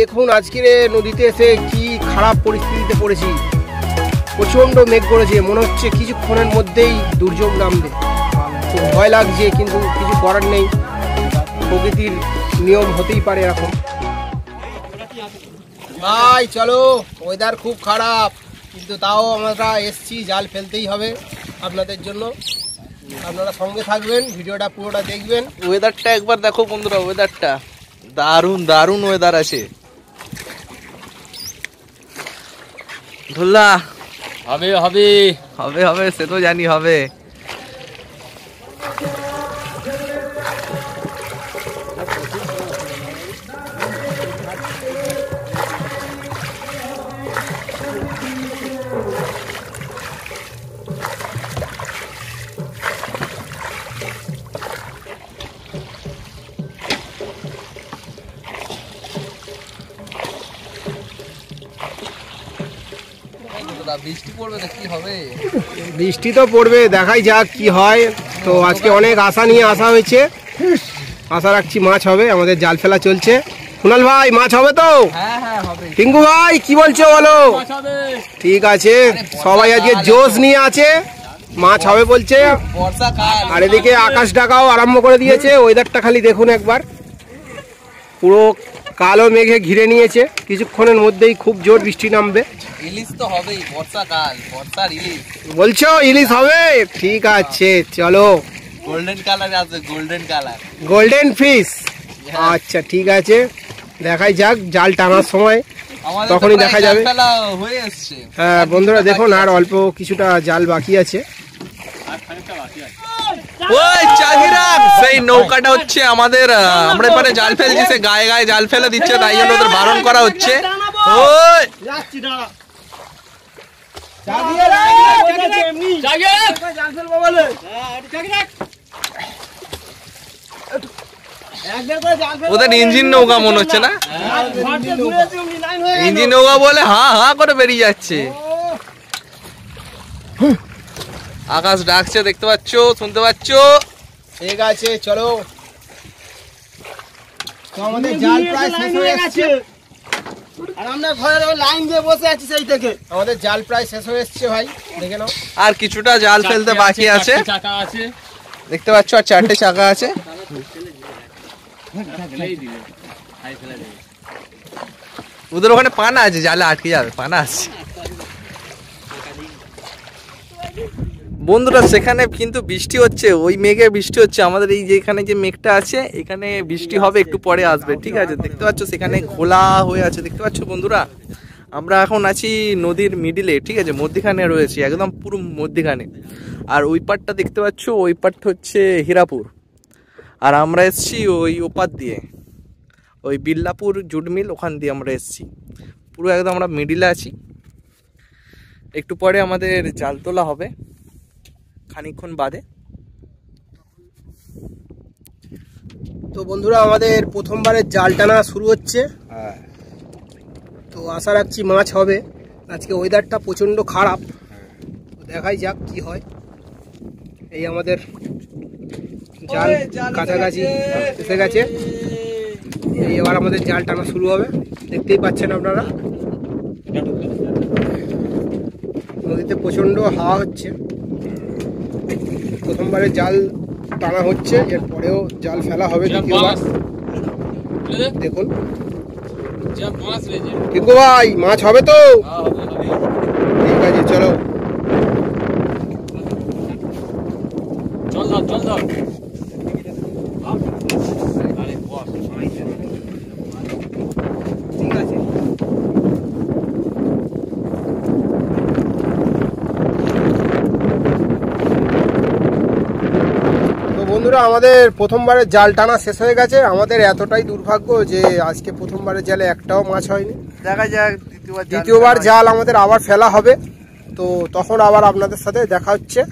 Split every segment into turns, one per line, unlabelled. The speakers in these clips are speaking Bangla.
দেখুন আজকে নদীতে এসে কি খারাপ পরিস্থিতিতে পড়েছি। প্রচণ্ড মেঘ করেছে, মনে হচ্ছে কিছুক্ষণের মধ্যেই দুর্যোগ নামবে। খুব ভয় লাগছে, কিন্তু কিছু করার নেই, প্রকৃতির নিয়ম হতেই পারে এখন। ভাই চলো, ওয়েদার খুব খারাপ, কিন্তু তাও আমরা এসছি, জাল ফেলতেই হবে আপনাদের জন্য। আপনারা সঙ্গে থাকবেন, ভিডিওটা পুরোটা দেখবেন।
ওয়েদারটা একবার দেখো বন্ধুরা, ওয়েদারটা দারুণ দারুণ ওয়েদার আছে। ধুল্লা
হবে হবে
হবে হবে, সে তো জানি হবে। বৃষ্টি পড়বে না, কি হবে?
বৃষ্টি তো পড়বে, দেখাই যাক কি হয়। তো আজকে অনেক আশা নিয়ে আসা হয়েছে, আশা রাখছি মাছ হবে। আমাদের জাল ফেলা চলছে। কুনাল ভাই, মাছ হবে তো?
হ্যাঁ হ্যাঁ হবে।
টিঙ্কু ভাই কি বলছো বলো? ঠিক আছে, সবাই আজকে জোশ নিয়ে আছে, মাছ হবে বলছে। আর এদিকে আকাশ ডাকাও আরম্ভ করে দিয়েছে। ওয়েদারটা খালি দেখুন একবার, পুরো কালো মেঘে ঘিরে নিয়েছে। কিছুক্ষণের মধ্যেই খুব জোর বৃষ্টি নামবে।
ইলিশ তো হবেই, বর্ষাকাল, বর্ষার ইলিশ।
বলছো ইলিশ হবে? ঠিক আছে চলো।
গোল্ডেন কালার আছে, গোল্ডেন কালার,
গোল্ডেন ফিশ। আচ্ছা ঠিক আছে, দেখাই যাক জাল টানার সময়, তখনই দেখা যাবে। হ্যাঁ বন্ধুরা দেখুন, আর অল্প কিছুটা জাল বাকি আছে।
ওই চাহিরা, সেই নৌকাটা হচ্ছে আমাদের, আমরা এবারে জাল ফেলছি, সে গায়ে গায়ে জাল ফেলে দিচ্ছে, তাই জন্য ওদের বারণ করা হচ্ছে। ওই ওদের ইঞ্জিন নৌকা মনে হচ্ছে না? ইঞ্জিন নৌকা বলে হা হা করে বেরিয়ে যাচ্ছে। আকাশ ডাকছে, দেখতে পাচ্ছ, শুনতে পাচ্ছ?
ঠিক আছে চলো। তো আমাদের জাল প্রায় শেষ হয়ে গেছে, আর আমরা ঘরের লাইন দিয়ে বসে আছি সেই থেকে। আমাদের জাল প্রায় শেষ হয়ে এসেছে ভাই, দেখে নাও।
আর কিছুটা জাল ফেলতে বাকি আছে, দেখতে পাচ্ছ, আর 4টে চাকা আছে। ওদের ওখানে পানা আছে, জালে আটকে যাবে, পানা আছে। বন্ধুরা সেখানে কিন্তু বৃষ্টি হচ্ছে, ওই মেঘে বৃষ্টি হচ্ছে। আমাদের এই যে এখানে যে মেঘটা আছে, এখানে বৃষ্টি হবে, একটু পরে আসবে, ঠিক আছে? দেখতে পাচ্ছ সেখানে ঘোলা হয়ে আছে, দেখতে পাচ্ছ বন্ধুরা? আমরা এখন আছি নদীর মিডিলে, ঠিক আছে, মধ্যিখানে রয়েছি, একদম পুরো মধ্যিখানে। আর ওই পারটা দেখতে পাচ্ছ, ওই পারটা হচ্ছে হীরাপুর, আর আমরা এসছি ওই ওপার দিয়ে, ওই বিল্লাপুর জুট মিল, ওখান দিয়ে আমরা এসছি। পুরো একদম আমরা মিডিলে আছি। একটু পরে আমাদের জাল তোলা হবে, খানিকক্ষণ বাদে।
তো বন্ধুরা আমাদের প্রথমবারের জাল টানা শুরু হচ্ছে। তো আশা রাখছি মাছ হবে। আজকে ওয়েদারটা প্রচণ্ড খারাপ, দেখাই যাক কি হয়। এই আমাদের জাল কাছাকাছি এসে গেছে, এই এবার আমাদের জাল টানা শুরু হবে। দেখতেই পাচ্ছেন আপনারা, নদীতে প্রচণ্ড হাওয়া হচ্ছে। প্রথমবারে জাল টানা হচ্ছে, এরপরেও জাল ফেলা হবে দ্বিতীয়বার। দেখুন টিঙ্কু ভাই, মাছ হবে তো? ঠিক আছে চলো। ঠিক আছে বন্ধুরা আমাদের প্রথমবারের জাল টানা শেষ হয়ে গেছে। আমাদের এতটাই দুর্ভাগ্য যে আজকে প্রথমবারের জালে একটাও মাছ হয়নি।
দেখা যাক
দ্বিতীয়বার জাল আমাদের আবার ফেলা হবে, তো তখন আবার আপনাদের সাথে দেখা হচ্ছে।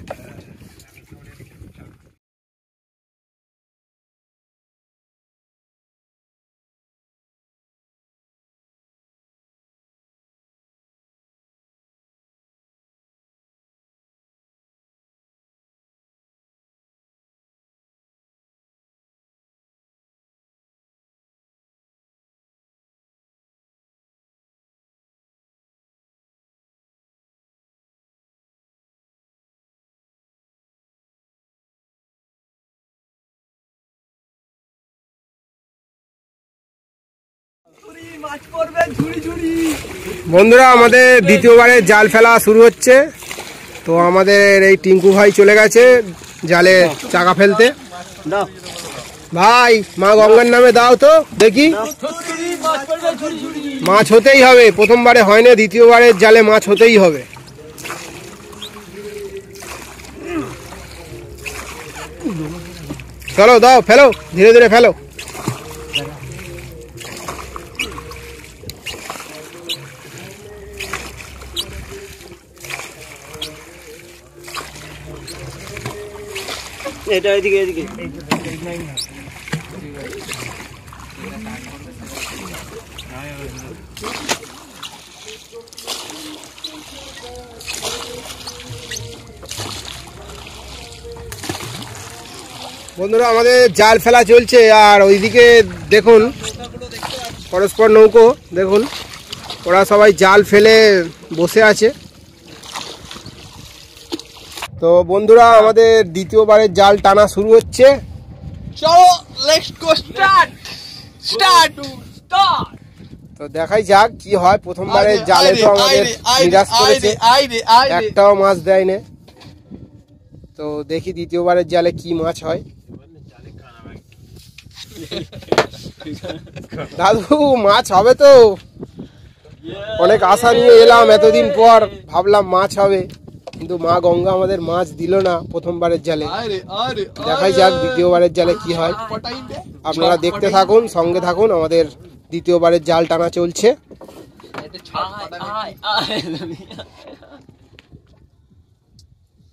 বন্ধুরা আমাদের দ্বিতীয়বারের জাল ফেলা শুরু হচ্ছে। তো আমাদের এই টিঙ্কু ভাই চলে গেছে জালে চাকা ফেলতে। ভাই মা গঙ্গার নামে দাও তো দেখি, মাছ হতেই হবে। প্রথমবারে হয় না, দ্বিতীয়বারের জালে মাছ হতেই হবে। চলো দাও, ফেলো, ধীরে ধীরে ফেলো।
এটা এদিকে এদিকে
বন্ধুরা আমাদের জাল ফেলা চলছে, আর ওইদিকে দেখুন পরস্পর নৌকো, দেখুন ওরা সবাই জাল ফেলে বসে আছে। তো বন্ধুরা আমাদের দ্বিতীয়বারের জাল টানা শুরু হচ্ছে।
চলো লেটস গো স্টার্ট।
তো দেখাই যাক কি হয়। প্রথমবারের জালে তো আমাদের নিরাশ করেছে, একটাও মাছ দেয় না। তো দেখি দ্বিতীয়বারের জালে কি মাছ হয়। দাদু মাছ হবে তো? অনেক আশা নিয়ে এলাম, এতদিন পর ভাবলাম মাছ হবে, কিন্তু মা গঙ্গা আমাদের মাছ দিল না প্রথমবারের জালে। দেখাই যাক দ্বিতীয়বারের জালে কি হয়। আপনারা দেখতে থাকুন, সঙ্গে থাকুন। আমাদের দ্বিতীয়বারের জাল টানা চলছে।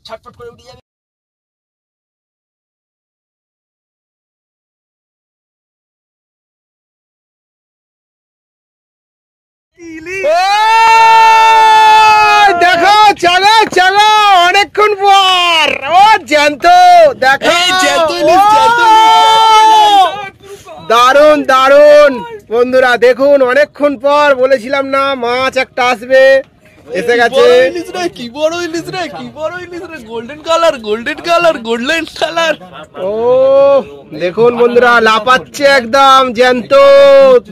ছটফট করে উঠে যাবে।
দেখো চলো চলো, অনেকক্ষণ পর ও জ্যান্ত দেখো, দারুন দারুন। বন্ধুরা দেখুন, অনেকক্ষণ পর বলেছিলাম না মাছ একটা আসবে, এসে গেছে।
কি বড় ইলিশ রে, কি বড় ইলিশ রে, golden colour golden colour golden colour.
ও দেখুন বন্ধুরা লাফাচ্ছে একদম জ্যান্ত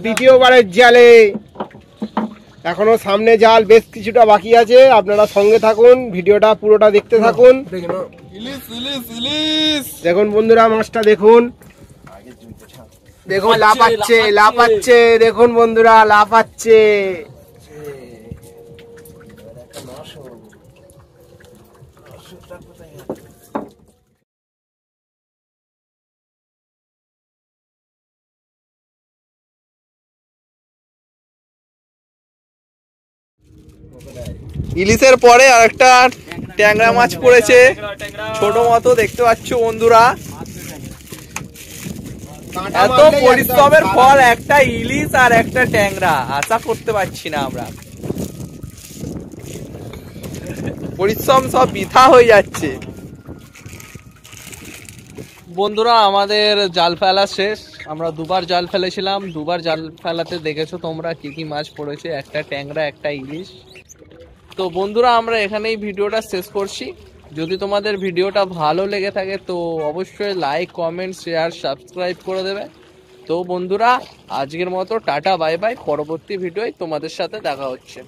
দ্বিতীয়বারের জালে। এখনো সামনে জাল বেশ কিছুটা বাকি আছে, আপনারা সঙ্গে থাকুন, ভিডিওটা পুরোটা দেখতে থাকুন। দেখুন বন্ধুরা মাছটা দেখুন, দেখুন লাফাচ্ছে লাফাচ্ছে, দেখুন বন্ধুরা লাফাচ্ছে।
ইলিশের পরে আর একটা ট্যাংরা মাছ পড়েছে, ছোট মতো দেখতে পাচ্ছ বন্ধুরা। এত পরিশ্রমের ফল একটা ইলিশ আর একটা ট্যাংরা, আশা করতে পারছি না আমরা। পরিশ্রম সব বৃথা হয়ে যাচ্ছে। বন্ধুরা আমাদের জাল ফেলা শেষ। আমরা দুবার জাল ফেলেছিলাম, দুবার জাল ফেলাতে দেখেছো তোমরা কি কি মাছ পড়েছে, একটা ট্যাংরা একটা ইলিশ। তো বন্ধুরা আমরা এখানেই ভিডিওটা শেষ করছি। যদি তোমাদের ভিডিওটা ভালো লেগে থাকে তো অবশ্যই লাইক কমেন্ট শেয়ার সাবস্ক্রাইব করে দেবে। তো বন্ধুরা আজকের মতো টাটা বাই বাই, পরবর্তী ভিডিওয় তোমাদের সাথে দেখা হচ্ছে।